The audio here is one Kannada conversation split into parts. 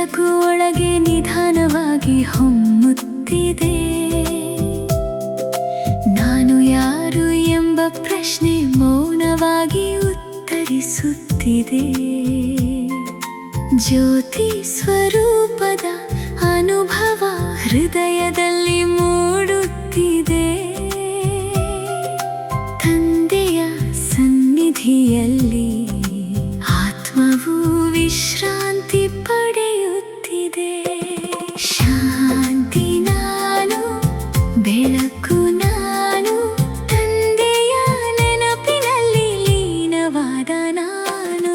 ಬೆಳಕು ಒಳಗೆ ನಿಧಾನವಾಗಿ ಹೊಮ್ಮುತ್ತಿದೆ. ನಾನು ಯಾರು ಎಂಬ ಪ್ರಶ್ನೆ ಮೌನವಾಗಿ ಉತ್ತರಿಸುತ್ತಿದೆ. ಜ್ಯೋತಿ ಸ್ವರೂಪದ ಅನುಭವ ಹೃದಯದಲ್ಲಿ ಮೂಡುತ್ತಿದೆ. ತಂದೆಯ ಸನ್ನಿಧಿಯಲ್ಲಿ ಆತ್ಮವು ವಿಶ್ರಾಂತಿ ಪಡೆಯುತ್ತಿದೆ. ಶಾಂತಿ ನಾನು, ಬೆಳಕು ನಾನು, ತಂದೆಯ ನೆನಪಿನಲ್ಲಿ ಲೀನವಾದ ನಾನು.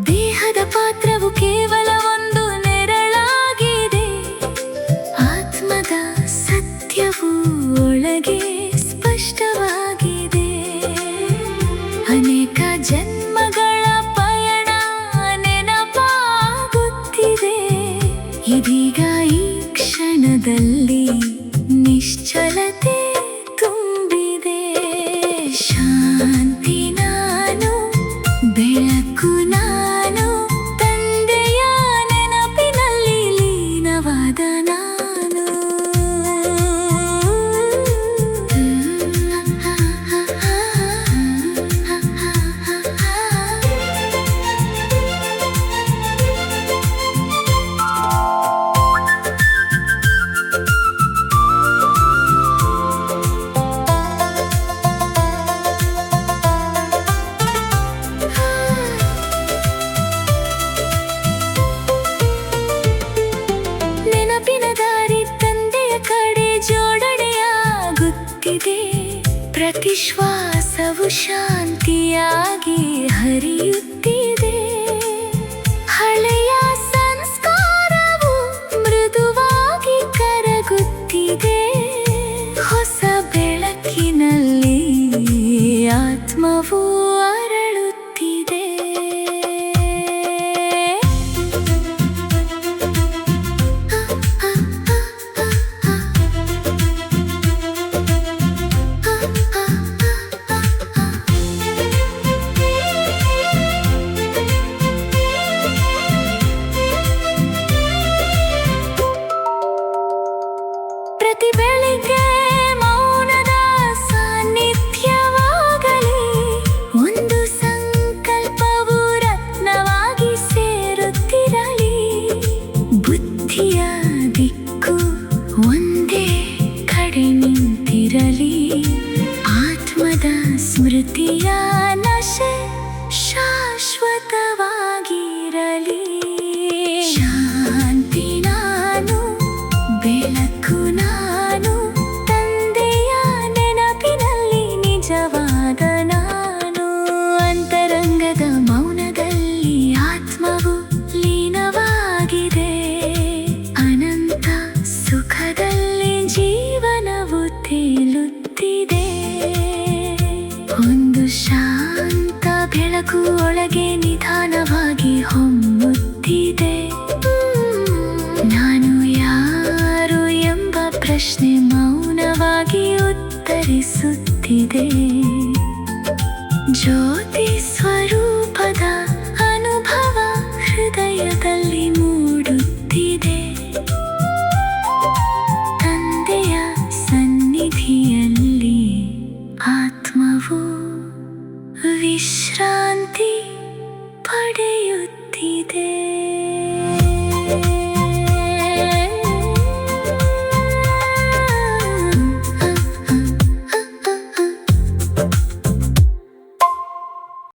ದೇಹದ ಪಾತ್ರವು ಕೇವಲ ಒಂದು ನೆರಳಾಗಿದೆ. ಆತ್ಮದ ಸತ್ಯವು ಒಳಗೆ ಸ್ಪಷ್ಟವಾಗಿದೆ. ಅನೇಕ ಜನ್ಮಗಳ ಪಯಣ ನೆನಪಾಗುತ್ತಿದೆ. ಇದೀಗ ಈ ಕ್ಷಣದಲ್ಲಿ ನಿಶ್ಚಲತೆ ತುಂಬಿದೆ. ಶಾಂತಿ ನಾನು, ಬೆಳಕು ನಾನು, ತಂದೆಯ ನೆನಪಿನಲ್ಲಿ ಲೀನವಾದ ನಾನು. ನೆನಪಿನ ದಾರಿ ತಂದೆಯ ಕಡೆ ಜೋಡಣೆಯಾಗುತ್ತಿದೆ. ಪ್ರತಿ ಶ್ವಾಸವು ಶಾಂತಿಯಾಗಿ ಹರಿಯುತ್ತಿದೆ. ಹಳೆಯ ಸಂಸ್ಕಾರವು ಮೃದುವಾಗಿ ಕರಗುತ್ತಿದೆ. ಹೊಸ ಬೆಳಕಿನಲ್ಲಿ ಆತ್ಮವು ಅರಳುತ್ತಿದೆ. ಪ್ರತಿ ಬೆಳಿಗ್ಗೆ ಮೌನದ ಸಾನ್ನಿಧ್ಯವಾಗಲಿ. ಒಂದು ಸಂಕಲ್ಪವು ರತ್ನವಾಗಿ ಸೇರುತ್ತಿರಲಿ. ಬುದ್ಧಿಯ ದಿಕ್ಕು ಒಂದೇ ಕಡೆ ನಿಂತಿರಲಿ. ಆತ್ಮದ ಸ್ಮೃತಿಯ ನಶೆ ಶಾಶ್ವತವಾಗಿರಲಿ. ಶಾಂತಿ ನಾನು, ಬೆಳಕು ನಾನು, ತಂದೆಯ ನೆನಪಿನಲ್ಲಿ ನಿಜವಾದ ನಾನು. ಅಂತರಂಗದ ಮೌನದಲ್ಲಿ ಆತ್ಮವು ಲೀನವಾಗಿದೆ. ಅನಂತ ಸುಖದಲ್ಲಿ ಜೀವನವು ತೇಲುತ್ತಿದೆ. ಒಂದು ಶಾಂತ ಬೆಳಕು ಒಳಗೆ ನಿಧಾನವಾಗಿ ಹೊಮ್ಮುತ್ತಿದೆ. ನಾನು ಯಾರು ಎಂಬ ಪ್ರಶ್ನೆ ಮೌನವಾಗಿ ಉತ್ತರಿಸುತ್ತಿದೆ. ಜ್ಯೋತಿ ಸ್ವರೂಪದ ಅನುಭವ ಹೃದಯದಲ್ಲಿ ಮೂಡುತ್ತಿದೆ. ತಂದೆಯ ಸನ್ನಿಧಿಯಲ್ಲಿ ಆತ್ಮವು ವಿಶ್ರಾಂತಿ ಪಡೆಯುತ್ತಿದೆ.